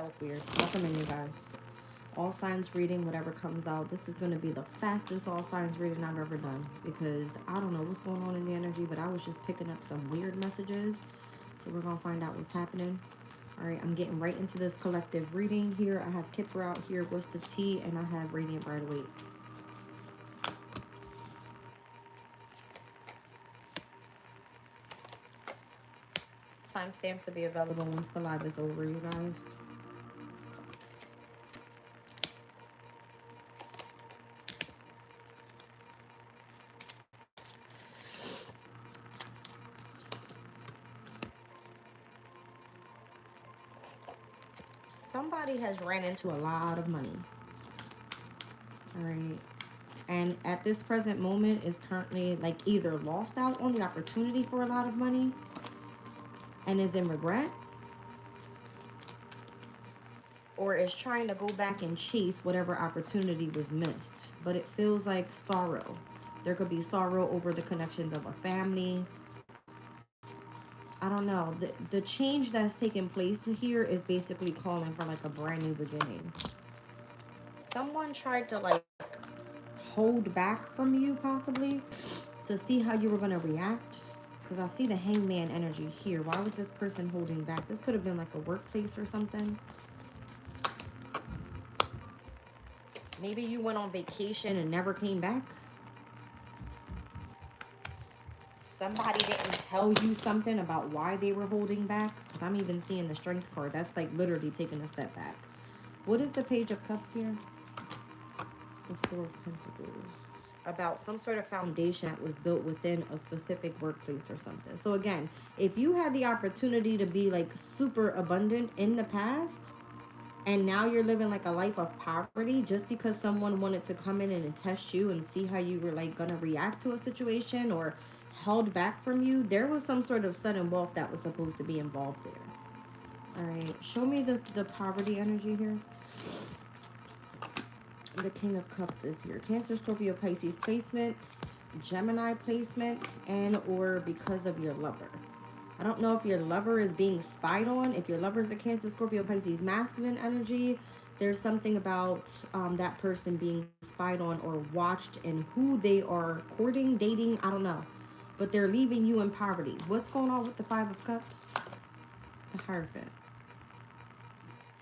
That was weird. Welcome in, you guys. All signs reading, whatever comes out. This is going to be the fastest all signs reading I've ever done, because I don't know what's going on in the energy, but I was just picking up some weird messages. So we're going to find out what's happening. All right, I'm getting right into this collective reading here. I have Kipper out here. What's the tea? And I have Radiant Bright Awake. Timestamps to be available once the live is over, you guys. Somebody has ran into a lot of money. All right. And at this present moment is currently like either lost out on the opportunity for a lot of money and is in regret, or is trying to go back and chase whatever opportunity was missed. But it feels like sorrow. There could be sorrow over the connections of a family. I don't know. The change that's taking place here is basically calling for like a brand new beginning. Someone tried to like hold back from you possibly to see how you were going to react. Because I see the hangman energy here. Why was this person holding back? This could have been like a workplace or something. Maybe you went on vacation and never came back. Somebody didn't tell you something about why they were holding back. Because I'm even seeing the Strength card. That's like literally taking a step back. What is the Page of Cups here? The Four of Pentacles. About some sort of foundation that was built within a specific workplace or something. So again, if you had the opportunity to be like super abundant in the past, and now you're living like a life of poverty just because someone wanted to come in and test you and see how you were like gonna react to a situation, or held back from you, there was some sort of sudden wealth that was supposed to be involved there. All right, show me the poverty energy here. The King of Cups is here. Cancer, Scorpio, Pisces placements, Gemini placements, and or because of your lover. I don't know if your lover is being spied on. If your lover is a Cancer, Scorpio, Pisces masculine energy, there's something about that person being spied on or watched, and who they are courting, dating, I don't know. But they're leaving you in poverty. What's going on with the Five of Cups? The Hierophant.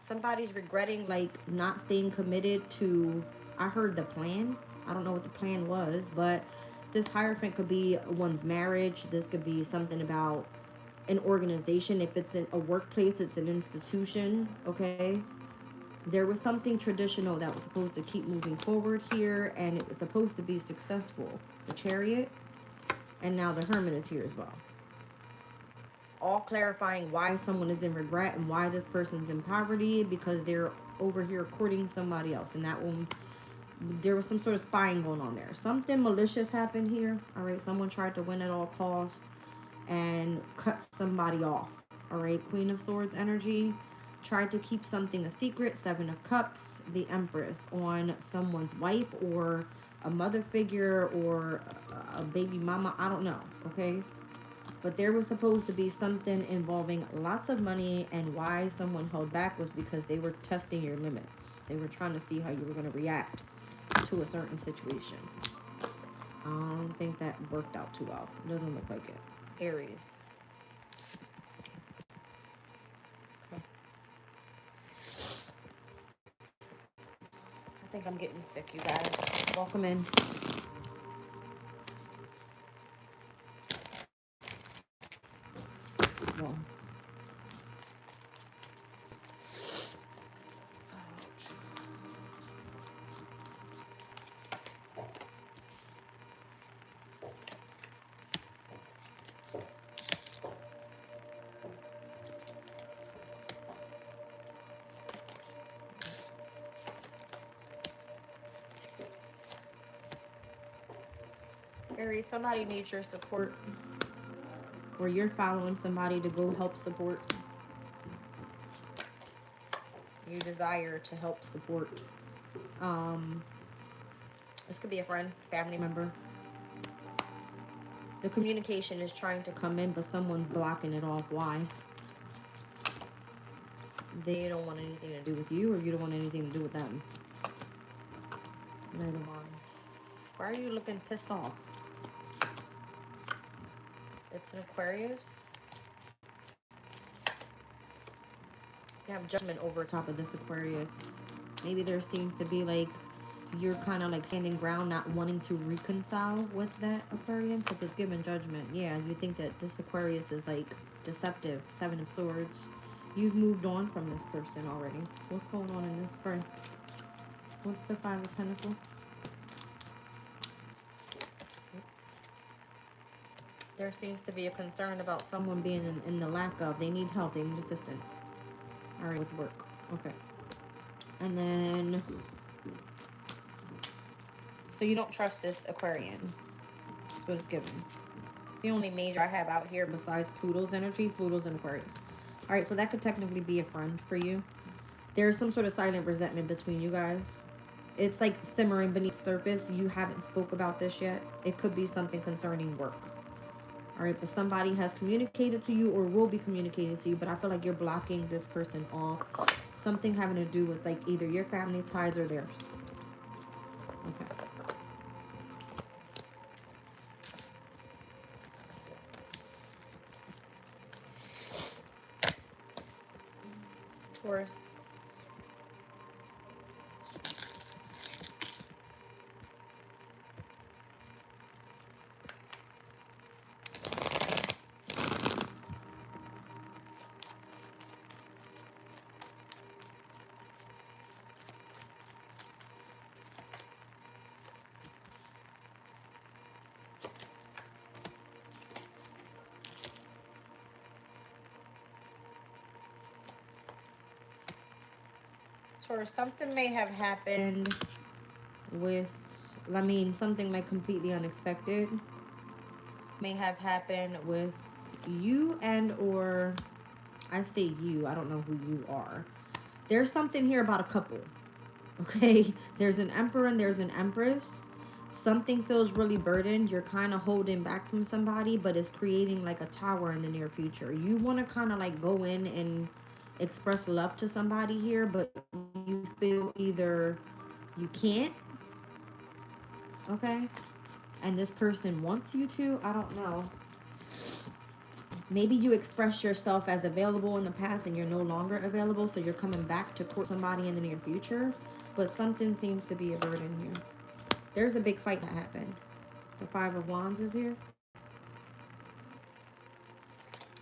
Somebody's regretting like not staying committed to, I heard the plan. I don't know what the plan was, but this Hierophant could be one's marriage. This could be something about an organization. If it's in a workplace, it's an institution, okay? There was something traditional that was supposed to keep moving forward here, and it was supposed to be successful. The Chariot, and now the Hermit is here as well. All clarifying why someone is in regret and why this person's in poverty, because they're over here courting somebody else. And that one, there was some sort of spying going on there. Something malicious happened here. All right, someone tried to win at all costs and cut somebody off. All right, Queen of Swords energy. Tried to keep something a secret. Seven of Cups, the Empress, on someone's wife or a mother figure or a baby mama. I don't know, okay? But there was supposed to be something involving lots of money, and why someone held back was because they were testing your limits. They were trying to see how you were going to react to a certain situation. I don't think that worked out too well. It doesn't look like it. Aries. Okay. I think I'm getting sick, you guys. Welcome in. Well, Aries, somebody needs your support, or you're following somebody to go help support. You desire to help support. This could be a friend, family member. The communication is trying to come in, but someone's blocking it off. Why? They don't want anything to do with you, or you don't want anything to do with them. Knight of Wands. Why are you looking pissed off? It's an Aquarius. You have Judgment over top of this Aquarius. Maybe there seems to be like you're kind of like standing ground, not wanting to reconcile with that Aquarian, because it's given Judgment. Yeah, you think that this Aquarius is like deceptive. Seven of Swords. You've moved on from this person already. What's going on in this birth? What's the Five of Pentacles? There seems to be a concern about someone being in the lack of. They need help. They need assistance. All right, with work. Okay. And then, so you don't trust this Aquarian. That's what it's given. It's the only major I have out here besides Pluto's energy. Pluto's in Aquarius. All right, so that could technically be a friend for you. There's some sort of silent resentment between you guys. It's like simmering beneath the surface. You haven't spoke about this yet. It could be something concerning work. All right, but somebody has communicated to you or will be communicating to you, but I feel like you're blocking this person off. Something having to do with like either your family ties or theirs. Okay. Taurus. Or something may have happened with, I mean, something like completely unexpected may have happened with you, and or I say you, I don't know who you are. There's something here about a couple. Okay, there's an Emperor and there's an Empress. Something feels really burdened. You're kind of holding back from somebody, but it's creating like a tower in the near future. You want to kind of like go in and express love to somebody here, but you feel either you can't, okay, and this person wants you to. I don't know. Maybe you expressed yourself as available in the past and you're no longer available, so you're coming back to court somebody in the near future, but something seems to be a burden here. There's a big fight that happened. The Five of Wands is here.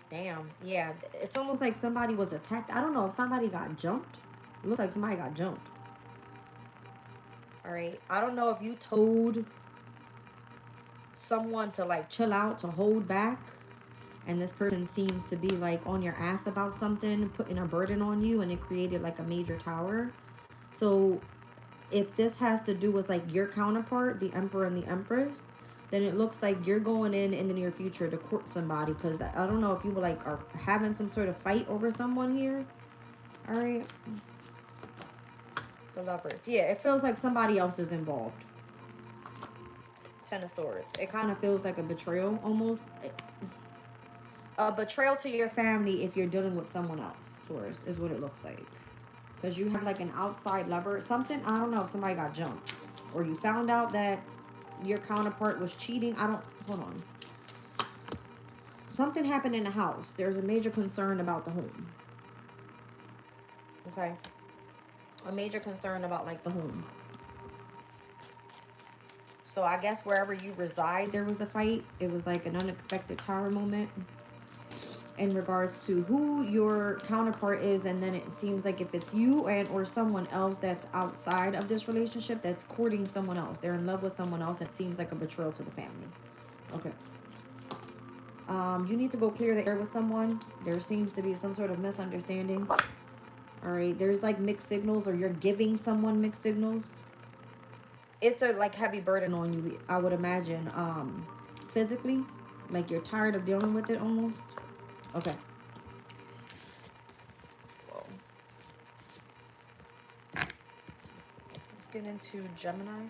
Damn, yeah, it's almost like somebody was attacked. I don't know if somebody got jumped. It looks like somebody got jumped. All right, I don't know if you told someone to like chill out, to hold back, and this person seems to be like on your ass about something, putting a burden on you, and it created like a major tower. So if this has to do with like your counterpart, the Emperor and the Empress, then it looks like you're going in the near future to court somebody, because I don't know if you like are having some sort of fight over someone here. All right, the Lovers. Yeah, it feels like somebody else is involved. Ten of Swords. It kind of feels like a betrayal almost. A betrayal to your family if you're dealing with someone else. Taurus is what it looks like, because you have like an outside lover. Something, I don't know if somebody got jumped or you found out that your counterpart was cheating. I don't, hold on. Something happened in the house. There's a major concern about the home. Okay. A major concern about like the home. So I guess wherever you reside, there was a fight. It was like an unexpected tower moment in regards to who your counterpart is. And then it seems like if it's you and or someone else that's outside of this relationship, that's courting someone else, they're in love with someone else, it seems like a betrayal to the family. Okay. You need to go clear the air with someone. There seems to be some sort of misunderstanding. All right, there's like mixed signals, or you're giving someone mixed signals. It's a like heavy burden on you, I would imagine. Physically, like you're tired of dealing with it almost. Okay. Whoa. Let's get into Gemini.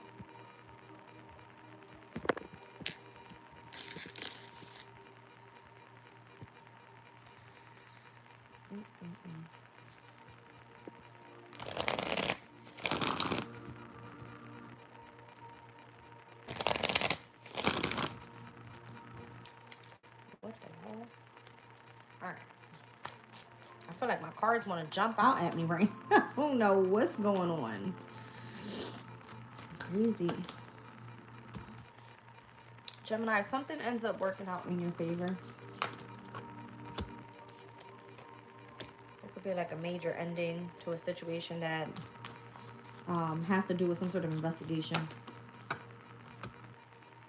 feel like my cards want to jump out at me right now. I don't know what's going on. Crazy. Gemini, something ends up working out in your favor. It could be like a major ending to a situation that has to do with some sort of investigation.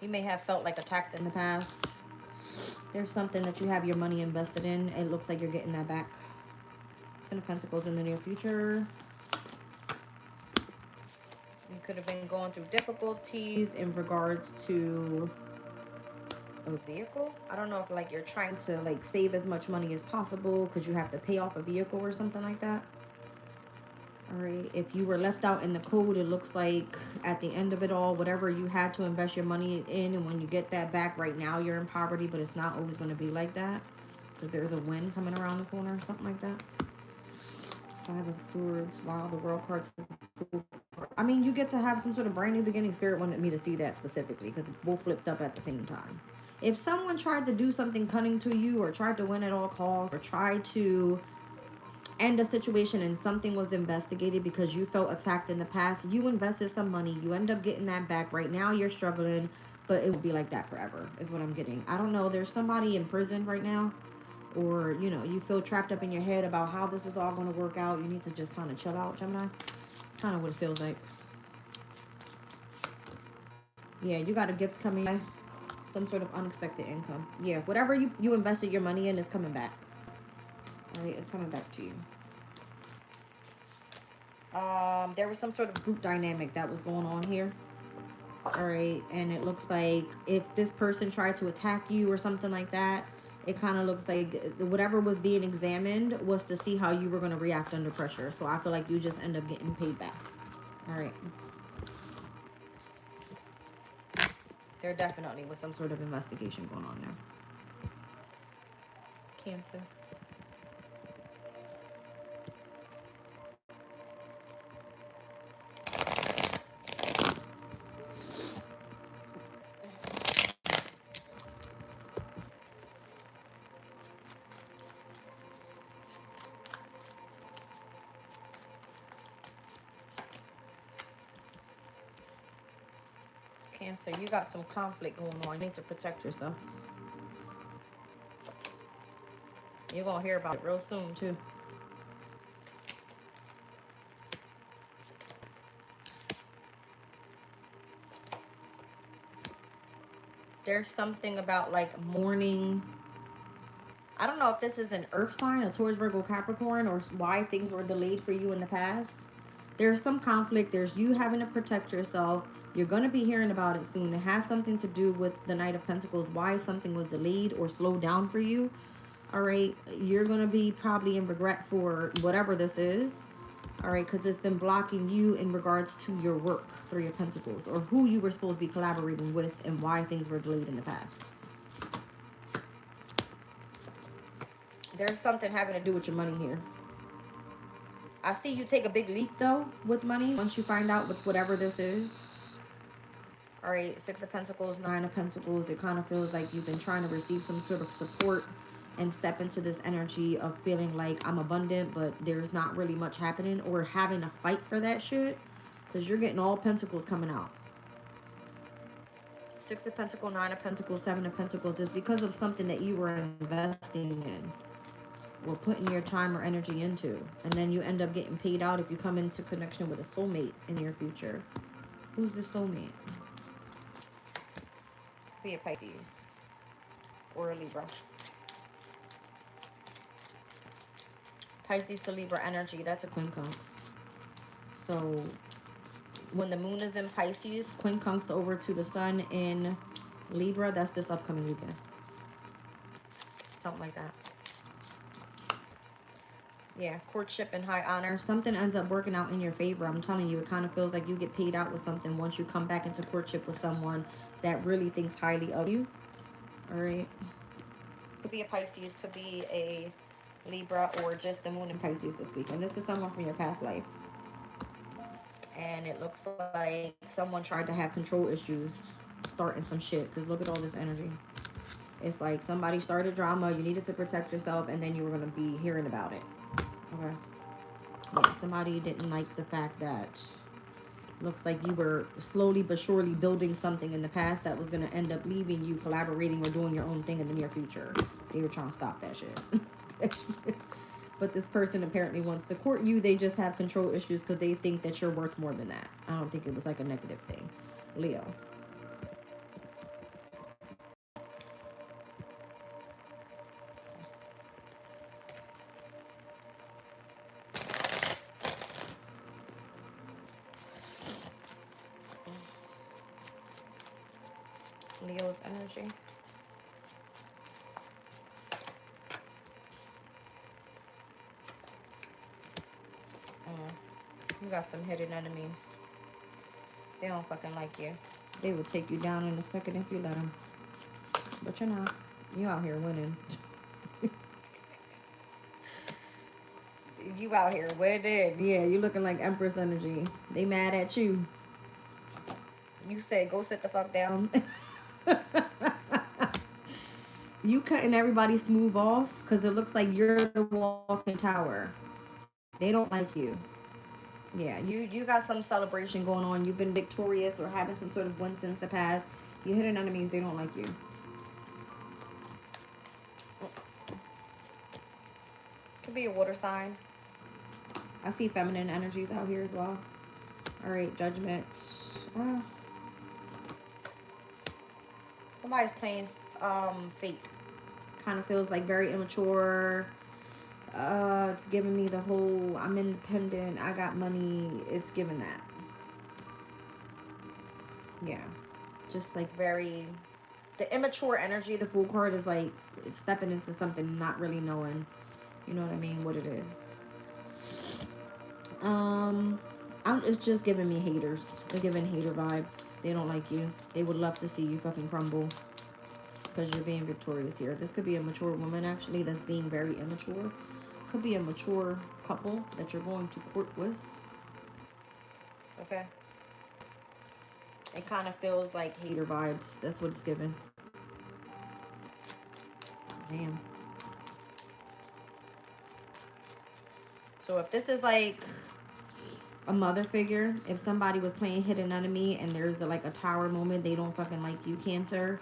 You may have felt like attacked in the past. There's something that you have your money invested in. It looks like you're getting that back. Ten of Pentacles in the near future. You could have been going through difficulties in regards to a vehicle. I don't know if like you're trying to like save as much money as possible because you have to pay off a vehicle or something like that. All right, if you were left out in the cold, it looks like at the end of it all, whatever you had to invest your money in, and when you get that back, right now you're in poverty, but it's not always going to be like that because there's a wind coming around the corner or something like that. Five of Swords. Wow, the World card. I mean, you get to have some sort of brand new beginning. Spirit wanted me to see that specifically because both flipped up at the same time. If someone tried to do something cunning to you or tried to win at all costs or tried to end a situation and something was investigated because you felt attacked in the past, you invested some money, you end up getting that back. Right now you're struggling, but it will be like that forever is what I'm getting. I don't know, there's somebody in prison right now, or you know, you feel trapped up in your head about how this is all going to work out. You need to just kind of chill out, Gemini. It's kind of what it feels like. Yeah, you got a gift coming in, some sort of unexpected income. Yeah, whatever you invested your money in is coming back. All right, it's coming back to you. There was some sort of group dynamic that was going on here. All right, and it looks like if this person tried to attack you or something like that, it kind of looks like whatever was being examined was to see how you were going to react under pressure. So I feel like you just end up getting paid back. All right. There definitely was some sort of investigation going on there. Cancer. Cancer, you got some conflict going on. You need to protect yourself. You're going to hear about it real soon, too. There's something about, like, mourning. I don't know if this is an earth sign, a Taurus, Virgo, Capricorn, or why things were delayed for you in the past. There's some conflict. There's you having to protect yourself. You're going to be hearing about it soon. It has something to do with the Knight of Pentacles, why something was delayed or slowed down for you. All right, you're going to be probably in regret for whatever this is. All right, because it's been blocking you in regards to your work, Three of Pentacles, or who you were supposed to be collaborating with and why things were delayed in the past. There's something having to do with your money here. I see you take a big leap, though, with money once you find out with whatever this is. All right, Six of Pentacles, Nine of Pentacles. It kind of feels like you've been trying to receive some sort of support and step into this energy of feeling like I'm abundant, but there's not really much happening, or having to fight for that shit because you're getting all Pentacles coming out. Six of Pentacles, Nine of Pentacles, Seven of Pentacles is because of something that you were investing in or putting your time or energy into, and then you end up getting paid out if you come into connection with a soulmate in your future. Who's the soulmate? Be a Pisces or a Libra. Pisces to Libra energy, that's a quincunx. So when the moon is in Pisces, quincunx over to the sun in Libra, that's this upcoming weekend. Something like that. Yeah, courtship and high honor. Something ends up working out in your favor. I'm telling you, it kind of feels like you get paid out with something once you come back into courtship with someone that really thinks highly of you. All right. Could be a Pisces, could be a Libra, or just the moon in Pisces this week. And this is someone from your past life. And it looks like someone tried to have control issues, starting some shit. Because look at all this energy. It's like somebody started drama, you needed to protect yourself, and then you were going to be hearing about it. Okay. Yeah, somebody didn't like the fact that looks like you were slowly but surely building something in the past that was going to end up leaving you collaborating or doing your own thing in the near future. They were trying to stop that shit. But this person apparently wants to court you. They just have control issues because they think that you're worth more than that. I don't think it was like a negative thing. Leo. Leo's energy. You got some hidden enemies. They don't fucking like you. They will take you down in a second if you let them. But you're not. You out here winning. You out here winning. Yeah, you looking like Empress energy. They mad at you. You said go sit the fuck down. You cutting everybody smooth off because it looks like you're the walking tower. They don't like you. Yeah, you got some celebration going on. You've been victorious or having some sort of win since the past. You hidden enemies, they don't like you. Could be a water sign. I see feminine energies out here as well. All right, judgment. Somebody's playing fake. Kind of feels like very immature. It's giving me the whole I'm independent, I got money. It's giving that. Yeah. Just like very the immature energy. The Fool card is like it's stepping into something not really knowing, you know what I mean, what it is. It's just giving me haters. It's giving hater vibe. They don't like you. They would love to see you fucking crumble because you're being victorious here. This could be a mature woman actually that's being very immature. Could be a mature couple that you're going to court with. Okay. It kind of feels like hater vibes. That's what it's giving. Damn. So if this is like a mother figure, if somebody was playing hidden enemy and there's like a tower moment, they don't fucking like you, Cancer.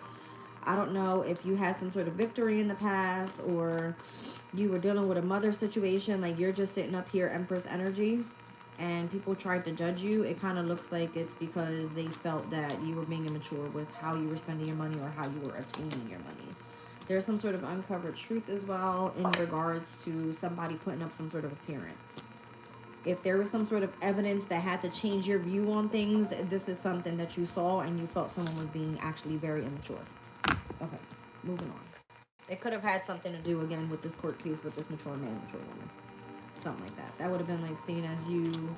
I don't know if you had some sort of victory in the past or you were dealing with a mother situation. Like you're just sitting up here, Empress energy, and people tried to judge you. It kind of looks like it's because they felt that you were being immature with how you were spending your money or how you were obtaining your money. There's some sort of uncovered truth as well in regards to somebody putting up some sort of appearance. If there was some sort of evidence that had to change your view on things, this is something that you saw and you felt someone was being actually very immature. Okay, moving on. It could have had something to do again with this court case with this mature man, mature woman. Something like that. That would have been like seen as you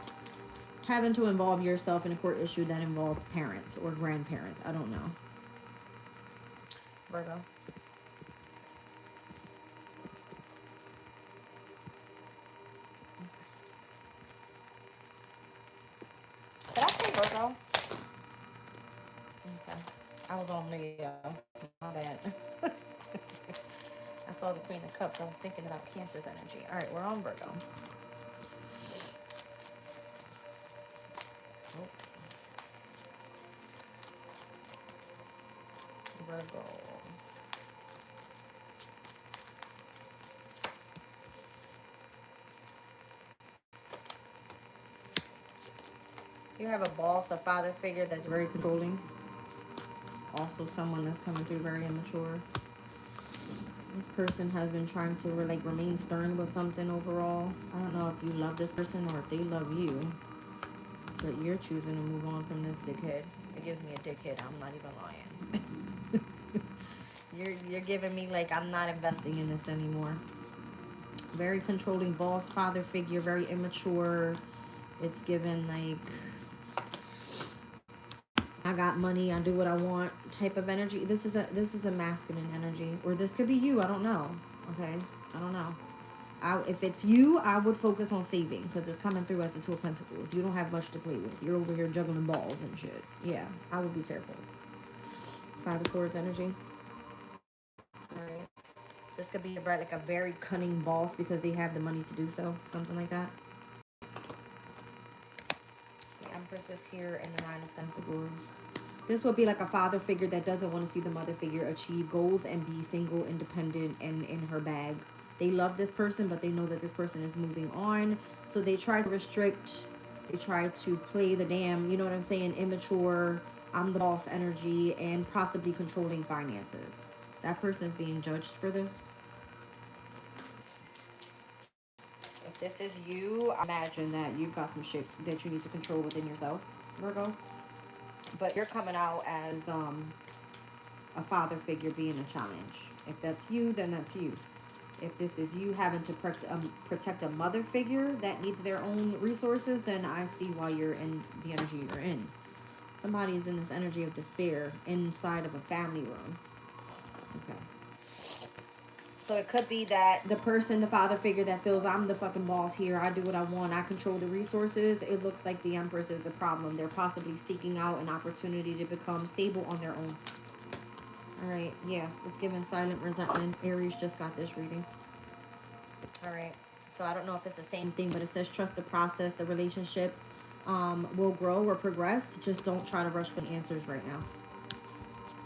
having to involve yourself in a court issue that involved parents or grandparents. I don't know. Virgo. Did I say Virgo? Okay. I was on Leo. My bad. I saw the Queen of Cups. I was thinking about Cancer's energy. All right, we're on Virgo. Oh. Virgo. You have a boss, a father figure that's very controlling. Also someone that's coming through very immature. This person has been trying to like remain stern with something overall. I don't know if you love this person or if they love you, but you're choosing to move on from this dickhead. It gives me a dickhead. I'm not even lying. You're giving me like I'm not investing in this anymore. Very controlling boss, father figure, very immature. It's given like I got money, I do what I want type of energy. This is a masculine energy, or this could be you. I don't know. Okay, I don't know. If it's you, I would focus on saving because it's coming through as the Two of Pentacles. You don't have much to play with. You're over here juggling balls and shit. Yeah, I would be careful. Five of Swords energy. All right. This could be like a very cunning boss because they have the money to do so. Something like that. The Empress is here and the Nine of Pentacles. This would be like a father figure that doesn't want to see the mother figure achieve goals and be single, independent, and in her bag. They love this person, but they know that this person is moving on. So they try to restrict. They try to play the damn, you know what I'm saying, immature, I'm the boss energy, and possibly controlling finances. That person is being judged for this. If this is you, imagine that you've got some shit that you need to control within yourself, Virgo. But you're coming out as a father figure being a challenge. If that's you, then that's you. If this is you having to protect a mother figure that needs their own resources, then I see why you're in the energy you're in. Somebody is in this energy of despair inside of a family room. Okay. So it could be that the person, the father figure that feels I'm the fucking boss here, I do what I want, I control the resources. It looks like the Empress is the problem. They're possibly seeking out an opportunity to become stable on their own. All right, yeah, it's giving silent resentment. Aries just got this reading. All right, so I don't know if it's the same thing, but it says trust the process. The relationship will grow or progress. Just don't try to rush for the answers right now.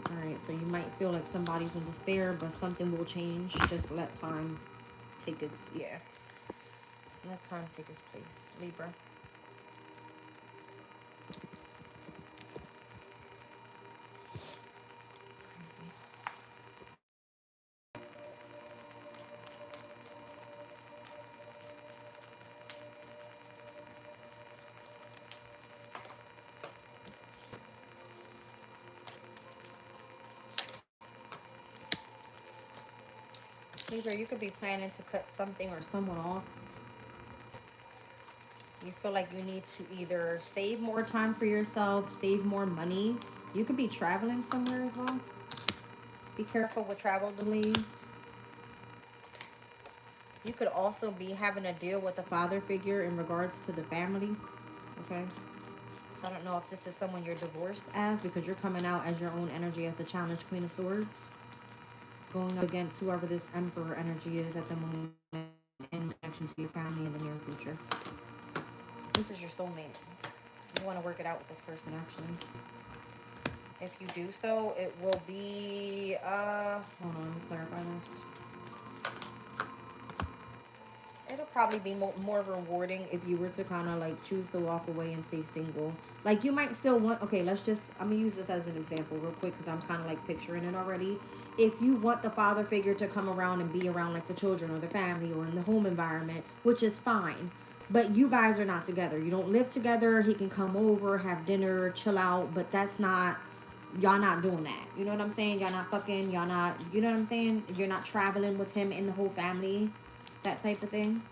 All right, so you might feel like somebody's in despair, but something will change. Just let time take its, let time take its place. Libra. Libra, you could be planning to cut something or someone off. You feel like you need to either save more time for yourself, save more money. You could be traveling somewhere as well. Be careful with travel delays. You could also be having to deal with a father figure in regards to the family. Okay. So I don't know if this is someone you're divorced as, because you're coming out as your own energy as the challenge Queen of Swords. Going up against whoever this Emperor energy is at the moment in connection to your family in the near future. This is your soulmate. You want to work it out with this person, actually. If you do so, it will be, hold on, let me clarify this. It'll probably be more rewarding if you were to kind of like choose to walk away and stay single. Like you might still want, okay, I'm gonna use this as an example real quick because I'm kind of like picturing it already. If you want the father figure to come around and be around like the children or the family or in the home environment, which is fine, but you guys are not together. You don't live together. He can come over, have dinner, chill out, but that's not, y'all not doing that. You know what I'm saying? Y'all not fucking, y'all not, you know what I'm saying? You're not traveling with him and the whole family. That type of thing.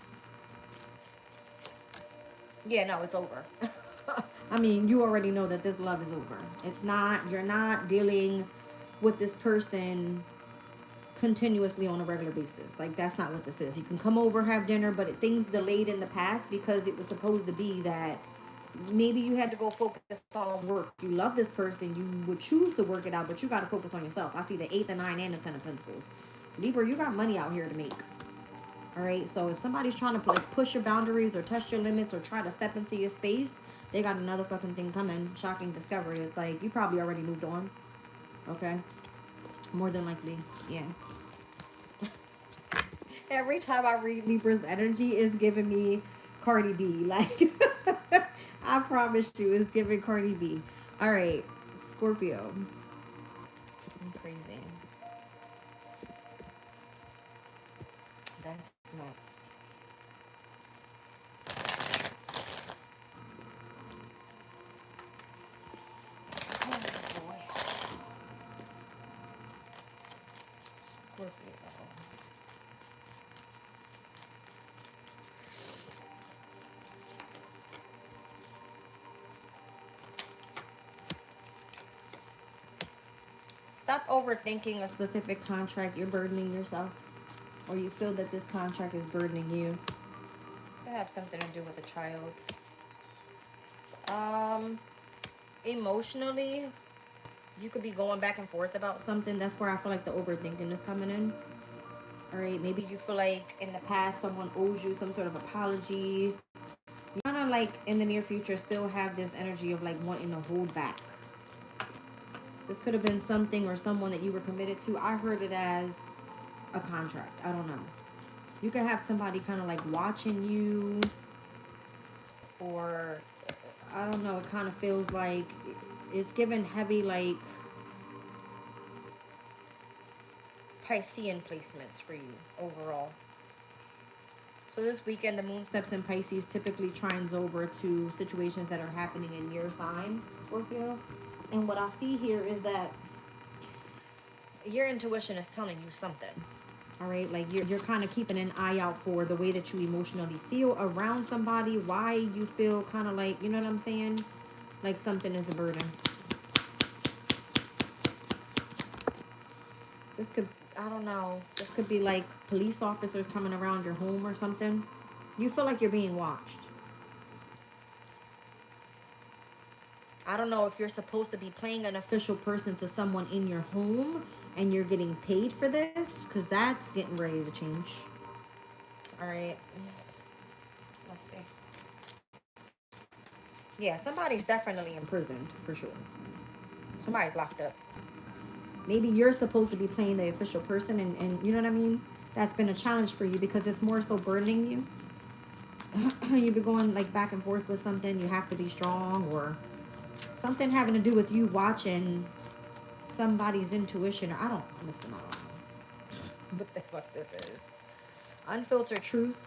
Yeah, no, it's over. I mean, you already know that this love is over. It's not, you're not dealing with this person continuously on a regular basis. Like, that's not what this is. You can come over, have dinner, but things delayed in the past because it was supposed to be that maybe you had to go focus on work. You love this person. You would choose to work it out, but you got to focus on yourself. I see the 8, the 9, and the 10 of Pentacles. Libra, you got money out here to make. All right, so if somebody's trying to like push your boundaries or test your limits or try to step into your space, they got another fucking thing coming. Shocking discovery. It's like you probably already moved on. Okay, more than likely, yeah. Every time I read Libra's energy, it's giving me Cardi B. Like, I promise you, it's giving Cardi B. All right, Scorpio. I'm crazy. That's nuts. Scorpio. Stop overthinking a specific contract. You're burdening yourself, or you feel that this contract is burdening you. It could have something to do with a child. Emotionally, you could be going back and forth about something. That's where I feel like the overthinking is coming in. All right, maybe you feel like in the past someone owes you some sort of apology. You kind of like in the near future still have this energy of like wanting to hold back. This could have been something or someone that you were committed to. I heard it as a contract. I don't know. You could have somebody kind of like watching you, or I don't know. It kind of feels like it's given heavy like Piscean placements for you overall. So this weekend, the moon steps in Pisces, typically trines over to situations that are happening in your sign, Scorpio. And what I see here is that your intuition is telling you something. All right, like you're kind of keeping an eye out for the way that you emotionally feel around somebody, why you feel kind of like, you know what I'm saying? Like something is a burden. This could, I don't know, this could be like police officers coming around your home or something. You feel like you're being watched. I don't know if you're supposed to be playing an official person to someone in your home and you're getting paid for this, because that's getting ready to change. All right. Let's see. Yeah, somebody's definitely imprisoned for sure. Somebody's locked up. Maybe you're supposed to be playing the official person, and you know what I mean? That's been a challenge for you because it's more so burdening you. You've been going like back and forth with something. You have to be strong, or something having to do with you watching somebody's intuition. I don't understand. I don't know what the fuck this is. Unfiltered truth.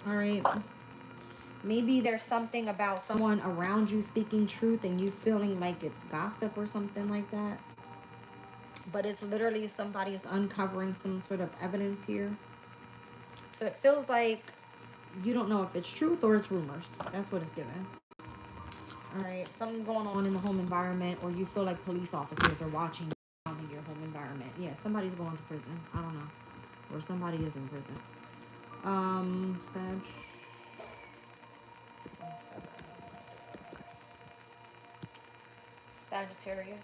All right. Maybe there's something about someone around you speaking truth and you feeling like it's gossip or something like that. But it's literally somebody's uncovering some sort of evidence here. So it feels like you don't know if it's truth or it's rumors. That's what it's given. All right, something going on in the home environment, or you feel like police officers are watching you in your home environment. Yeah, somebody's going to prison. I don't know. Or somebody is in prison. Sagittarius.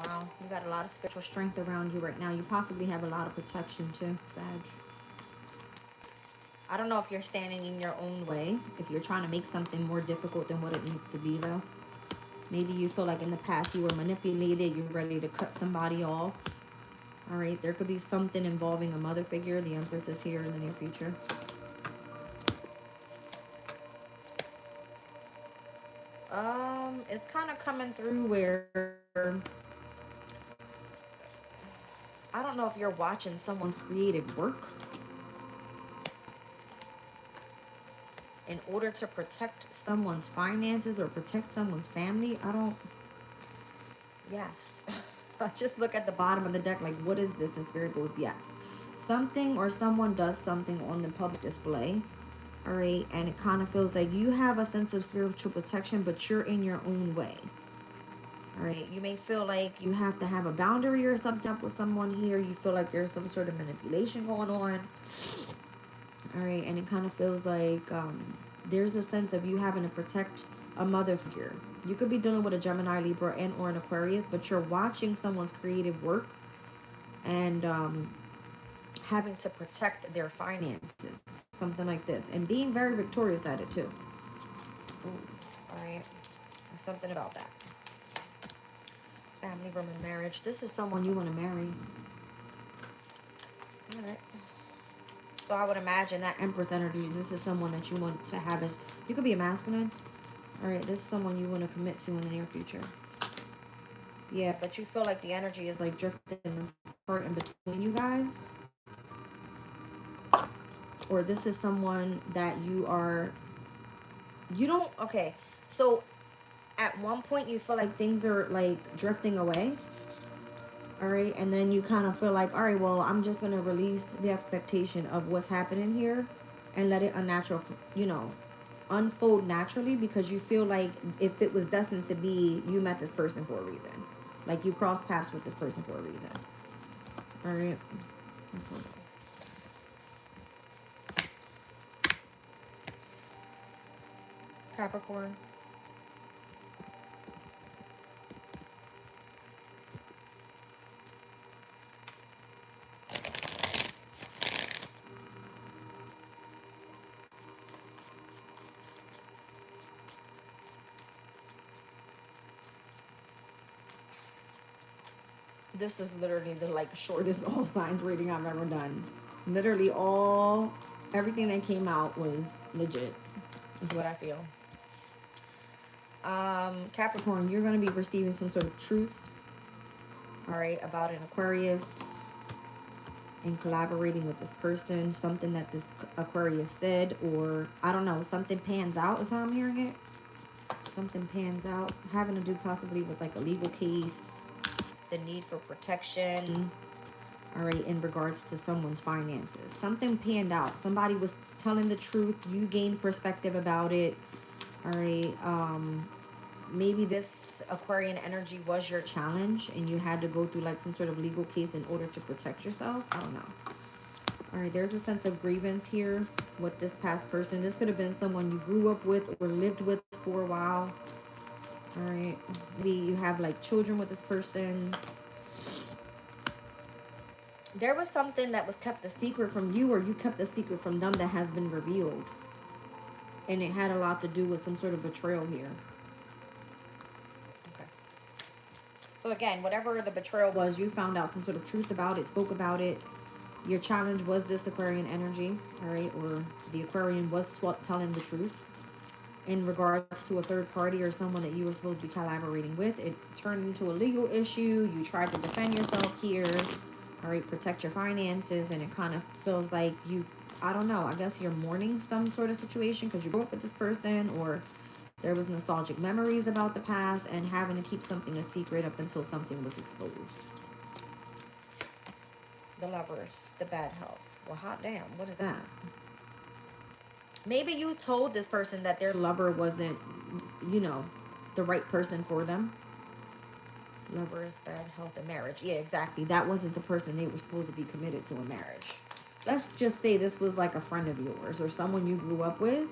Wow, you got a lot of spiritual strength around you right now. You possibly have a lot of protection too, Sag. I don't know if you're standing in your own way, if you're trying to make something more difficult than what it needs to be though. Maybe you feel like in the past you were manipulated, you're ready to cut somebody off. All right, there could be something involving a mother figure. The Empress is here in the near future. It's kind of coming through where I don't know if you're watching someone's creative work in order to protect someone's finances or protect someone's family. Yes. Just look at the bottom of the deck like, what is this? And Spirit goes, yes. Something or someone does something on the public display. All right, and it kind of feels like you have a sense of spiritual protection, but you're in your own way. All right, you may feel like you have to have a boundary or something up with someone here. You feel like there's some sort of manipulation going on. All right, and it kind of feels like there's a sense of you having to protect a mother figure. You could be dealing with a Gemini, Libra, and or an Aquarius, but you're watching someone's creative work and having to protect their finances. Something like this. And being very victorious at it too. Ooh, all right. There's something about that. Family, room, and marriage. This is someone you want to marry. All right. So I would imagine that Empress energy, this is someone that you want to have as, you could be a masculine. All right, this is someone you want to commit to in the near future. Yeah, but you feel like the energy is like drifting apart in between you guys. Or this is someone that okay. So at one point you feel like things are like drifting away. All right. And then you kind of feel like, all right, well, I'm just going to release the expectation of what's happening here and let it unfold naturally, because you feel like if it was destined to be, you met this person for a reason. Like you cross paths with this person for a reason. All right. That's what. Capricorn. This is literally the like shortest all signs reading I've ever done. Literally everything that came out was legit, is what I feel. Capricorn, you're going to be receiving some sort of truth, all right, about an Aquarius and collaborating with this person. Something that this Aquarius said, or I don't know, something pans out is how I'm hearing it. Something pans out, having to do possibly with like a legal case, the need for protection, all right, in regards to someone's finances. Something panned out. Somebody was telling the truth. You gained perspective about it. All right. Maybe this Aquarian energy was your challenge and you had to go through like some sort of legal case in order to protect yourself. I don't know. All right. There's a sense of grievance here with this past person. This could have been someone you grew up with or lived with for a while. All right. Maybe you have like children with this person. There was something that was kept a secret from you, or you kept a secret from them that has been revealed. And it had a lot to do with some sort of betrayal here. Okay. So again, whatever the betrayal was, you found out some sort of truth about it, spoke about it. Your challenge was this Aquarian energy, all right? Or the Aquarian was telling the truth in regards to a third party or someone that you were supposed to be collaborating with. It turned into a legal issue. You tried to defend yourself here, all right? Protect your finances, and it kind of feels like you, I don't know, I guess you're mourning some sort of situation because you grew up with this person, or there was nostalgic memories about the past and having to keep something a secret up until something was exposed. The Lovers, the bad health. Well, hot damn, what is that? Maybe you told this person that their lover wasn't, you know, the right person for them. Lovers, bad health, and marriage. Yeah, exactly. That wasn't the person they were supposed to be committed to in marriage. Let's just say this was like a friend of yours or someone you grew up with.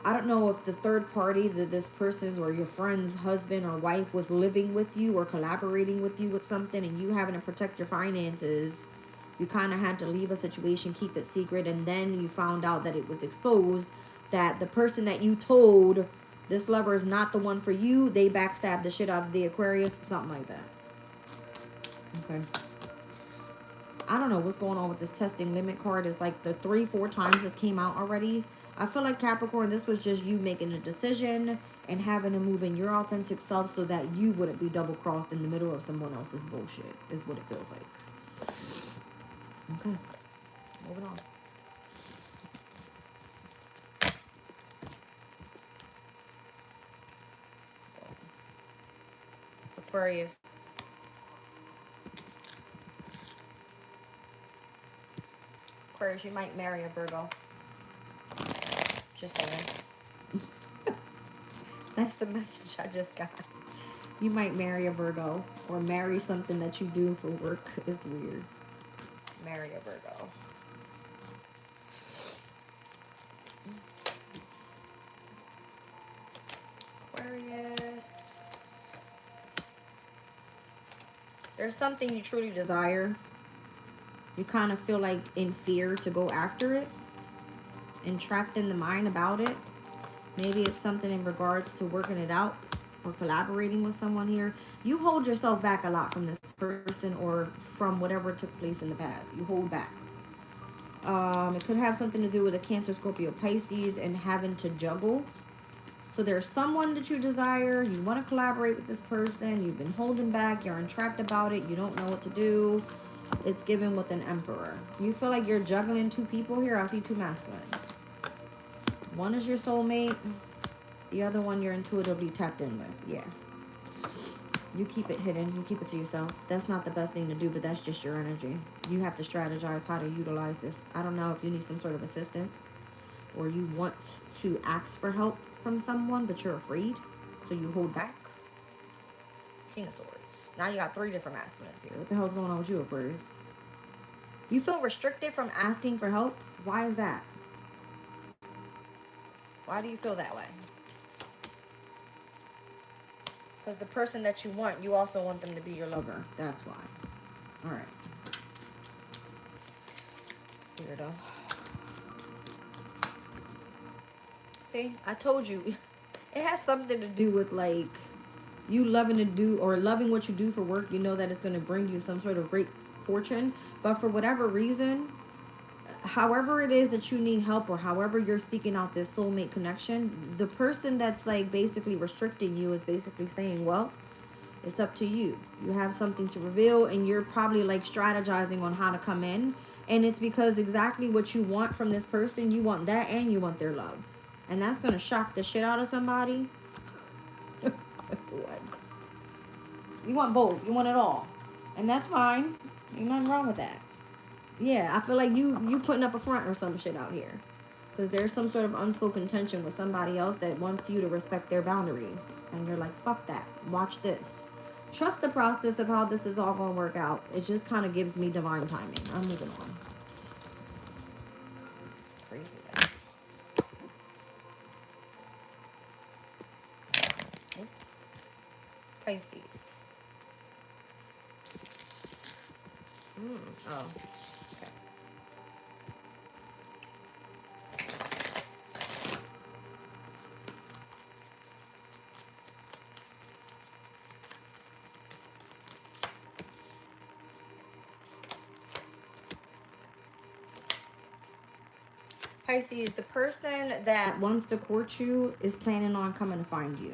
I don't know if the third party, this person's or your friend's husband or wife was living with you or collaborating with you with something, and you having to protect your finances. You kind of had to leave a situation, keep it secret, and then you found out that it was exposed, that the person that you told this lover is not the one for you. They backstabbed the shit out of the Aquarius, something like that. Okay. I don't know what's going on with this testing limit card. It's like the 3-4 times this came out already. I feel like Capricorn, this was just you making a decision and having to move in your authentic self so that you wouldn't be double-crossed in the middle of someone else's bullshit, is what it feels like. Okay, moving on. Aquarius. Aquarius, you might marry a Virgo. Just saying. That's the message I just got. You might marry a Virgo or marry something that you do for work. It's weird. Marry a Virgo. Aquarius. There's something you truly desire. You kind of feel like in fear to go after it. And trapped in the mind about it. Maybe it's something in regards to working it out or collaborating with someone here. You hold yourself back a lot from this person or from whatever took place in the past. You hold back. It could have something to do with a Cancer, Scorpio, Pisces, and having to juggle. So there's someone that you desire. You want to collaborate with this person. You've been holding back. You're entrapped about it. You don't know what to do. It's given with an Emperor. You feel like you're juggling two people here. I see two masculines. One is your soulmate. The other one you're intuitively tapped in with. Yeah. You keep it hidden. You keep it to yourself. That's not the best thing to do, but that's just your energy. You have to strategize how to utilize this. I don't know if you need some sort of assistance or you want to ask for help from someone, but you're afraid, so you hold back. King of Swords. Now you got 3 different masculines here. What the hell's going on with you, Aquarius? You feel restricted from asking for help? Why is that? Why do you feel that way? Because the person that you want, you also want them to be your lover. That's why. All right. Weirdo. See, I told you. It has something to do with, like, you loving to do or loving what you do for work. You know that it's going to bring you some sort of great fortune. But for whatever reason, however it is that you need help or however you're seeking out this soulmate connection, the person that's, like, basically restricting you is basically saying, well, it's up to you. You have something to reveal, and you're probably, like, strategizing on how to come in. And it's because exactly what you want from this person, you want that and you want their love. And that's going to shock the shit out of somebody. What? You want both. You want it all. And that's fine. Ain't nothing wrong with that. Yeah, I feel like you putting up a front or some shit out here. Because there's some sort of unspoken tension with somebody else that wants you to respect their boundaries. And you're like, fuck that. Watch this. Trust the process of how this is all going to work out. It just kind of gives me divine timing. I'm moving on. Craziness. Pisces. Oh, okay. Pisces, the person that wants to court you is planning on coming to find you.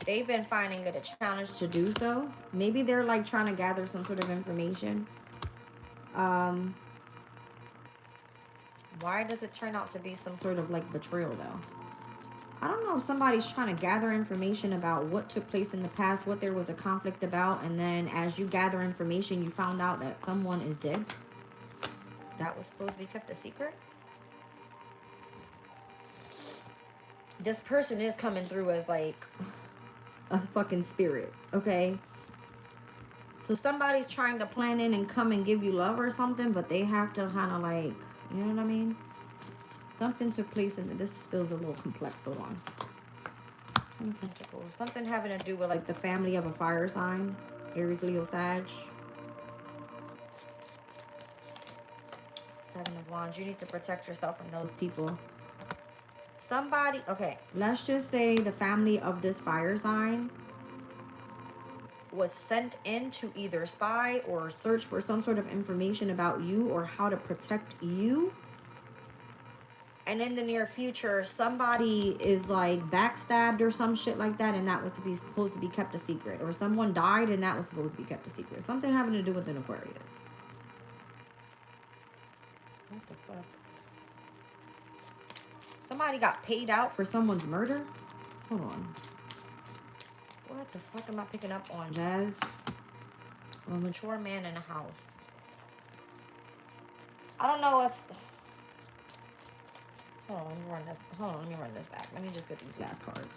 They've been finding it a challenge to do so. Maybe they're, like, trying to gather some sort of information. Why does it turn out to be some sort of, like, betrayal, though? I don't know if somebody's trying to gather information about what took place in the past, what there was a conflict about, and then as you gather information, you found out that someone is dead. That was supposed to be kept a secret. This person is coming through as, like, a fucking spirit, okay? So somebody's trying to plan in and come and give you love or something, but they have to kind of, like, you know what I mean? Something took place in this. Feels a little complex. Hold on. Something having to do with, like, the family of a fire sign. Aries, Leo, Sag. 7 of Wands. You need to protect yourself from those people. Somebody, okay, let's just say the family of this fire sign was sent in to either spy or search for some sort of information about you or how to protect you. And in the near future, somebody is, like, backstabbed or some shit like that, and that was supposed to be kept a secret. Or someone died and that was supposed to be kept a secret. Something having to do with an Aquarius. What the fuck? Somebody got paid out for someone's murder? Hold on. What the fuck am I picking up on, Jazz? A mature man in a house. I don't know if... Hold on, let me run this. Hold on, let me run this back. Let me just get these last cards.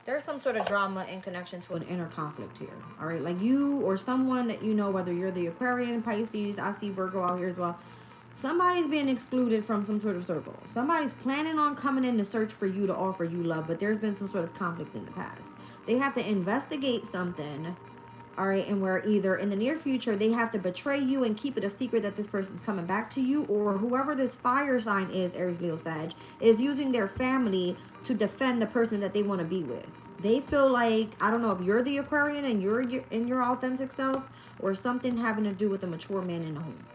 There's some sort of drama in connection to an inner conflict here. All right, like you or someone that you know, whether you're the Aquarian, Pisces, I see Virgo out here as well. Somebody's being excluded from some sort of circle. Somebody's planning on coming in to search for you to offer you love, but there's been some sort of conflict in the past. They have to investigate something, all right, and where either in the near future they have to betray you and keep it a secret that this person's coming back to you, or whoever this fire sign is, Aries, Leo, Sag, is using their family to defend the person that they want to be with. They feel like, I don't know if you're the Aquarian and you're in your authentic self, or something having to do with a mature man in the home.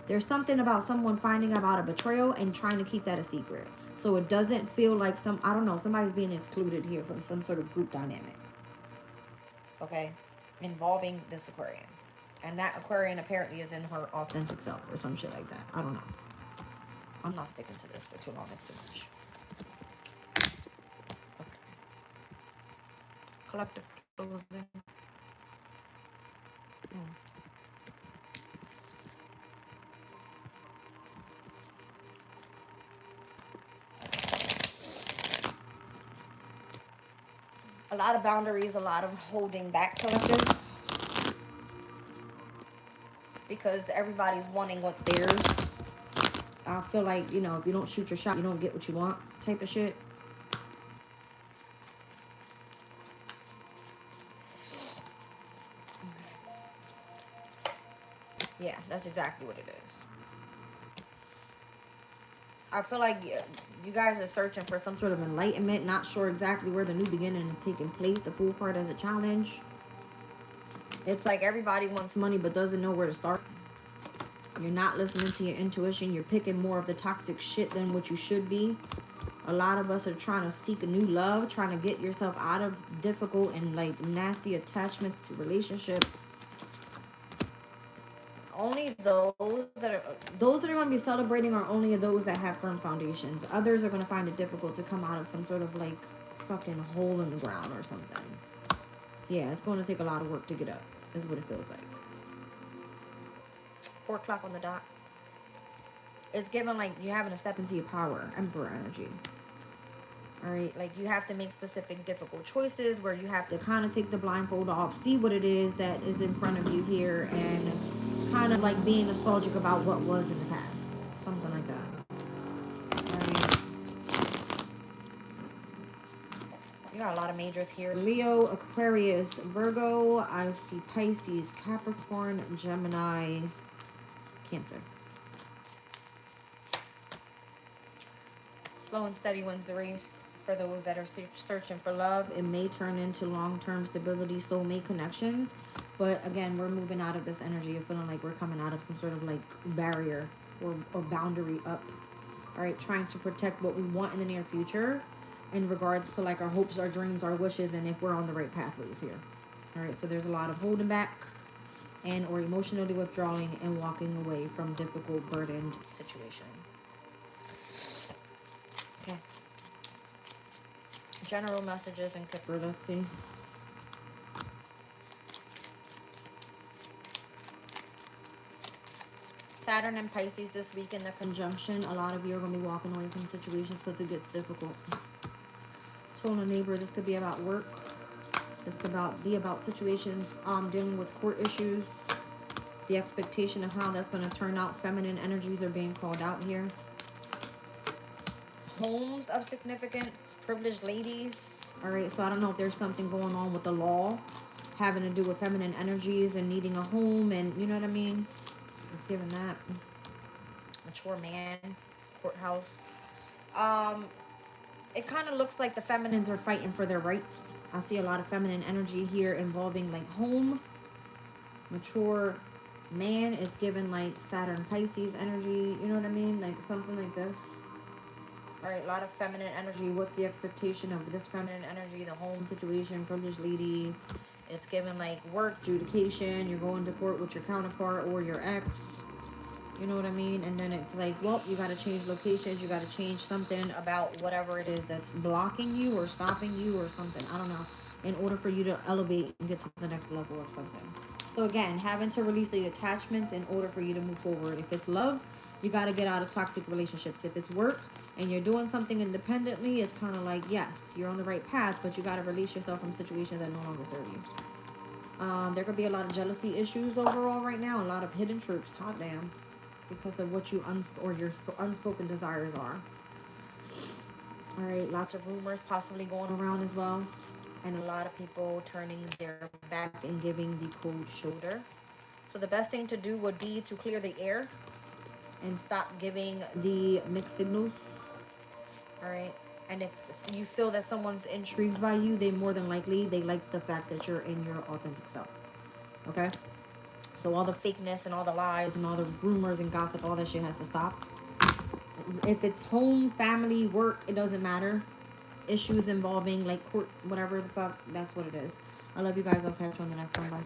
There's something about someone finding about a betrayal and trying to keep that a secret. So it doesn't feel like I don't know, somebody's being excluded here from some sort of group dynamic. Okay? Involving this Aquarian. And that Aquarian apparently is in her authentic self or some shit like that. I don't know. I'm not sticking to this for too long. It's too much. Okay. Collective closing. A lot of boundaries, a lot of holding back collective. Because everybody's wanting what's theirs. I feel like, you know, if you don't shoot your shot, you don't get what you want type of shit. Yeah, that's exactly what it is. I feel like you guys are searching for some sort of enlightenment, not sure exactly where the new beginning is taking place. The Fool card as a challenge. It's like everybody wants money but doesn't know where to start. You're not listening to your intuition. You're picking more of the toxic shit than what you should be. A lot of us are trying to seek a new love, trying to get yourself out of difficult and like nasty attachments to relationships. Only those that are going to be celebrating are only those that have firm foundations. Others are going to find it difficult to come out of some sort of like fucking hole in the ground or something. Yeah, it's going to take a lot of work to get up, is what it feels like. 4 o'clock on the dot. It's given like you're having to step into your power, Emperor energy. All right, like you have to make specific difficult choices where you have to kind of take the blindfold off, see what it is that is in front of you here, and kind of like being nostalgic about what was in the past. Something like that. All right. You got a lot of majors here. Leo, Aquarius, Virgo. I see Pisces, Capricorn, Gemini, Cancer. Slow and steady wins the race. For those that are searching for love, it may turn into long-term stability, soulmate connections. But again, we're moving out of this energy. You're feeling like we're coming out of some sort of like barrier or boundary up. All right, trying to protect what we want in the near future in regards to like our hopes, our dreams, our wishes, and if we're on the right pathways here. All right, so there's a lot of holding back and or emotionally withdrawing and walking away from difficult, burdened situations. Okay. General messages in Kipper, let's see. Saturn and Pisces this week in the conjunction. A lot of you are going to be walking away from situations because it gets difficult. Told a neighbor this could be about work. This could be about situations dealing with court issues. The expectation of how that's going to turn out. Feminine energies are being called out here. Homes of significance. Privileged ladies. All right, so I don't know if there's something going on with the law having to do with feminine energies and needing a home, and you know what I mean. It's given that. Mature man, courthouse. It kind of looks like the feminines are fighting for their rights. I see a lot of feminine energy here involving like home, mature man. It's given like Saturn Pisces energy, you know what I mean, like something like this. All right, a lot of feminine energy. What's the expectation of this feminine energy? The home situation, privileged lady. It's given like work, adjudication. You're going to court with your counterpart or your ex. You know what I mean? And then it's like, well, you got to change locations. You got to change something about whatever it is that's blocking you or stopping you or something. I don't know. In order for you to elevate and get to the next level of something. So again, having to release the attachments in order for you to move forward. If it's love, you got to get out of toxic relationships. If it's work and you're doing something independently, it's kind of like, yes, you're on the right path, but you got to release yourself from situations that no longer serve you. There could be a lot of jealousy issues overall right now. A lot of hidden truths. Hot damn. Because of what you your unspoken desires are. All right, lots of rumors possibly going around as well. And a lot of people turning their back and giving the cold shoulder. So the best thing to do would be to clear the air and stop giving the mixed signals. All right. And if you feel that someone's intrigued by you, they more than likely, they like the fact that you're in your authentic self. Okay. So all the fakeness and all the lies and all the rumors and gossip, all that shit has to stop. If it's home, family, work, it doesn't matter. Issues involving like court, whatever the fuck, that's what it is. I love you guys. I'll catch you on the next one. Bye.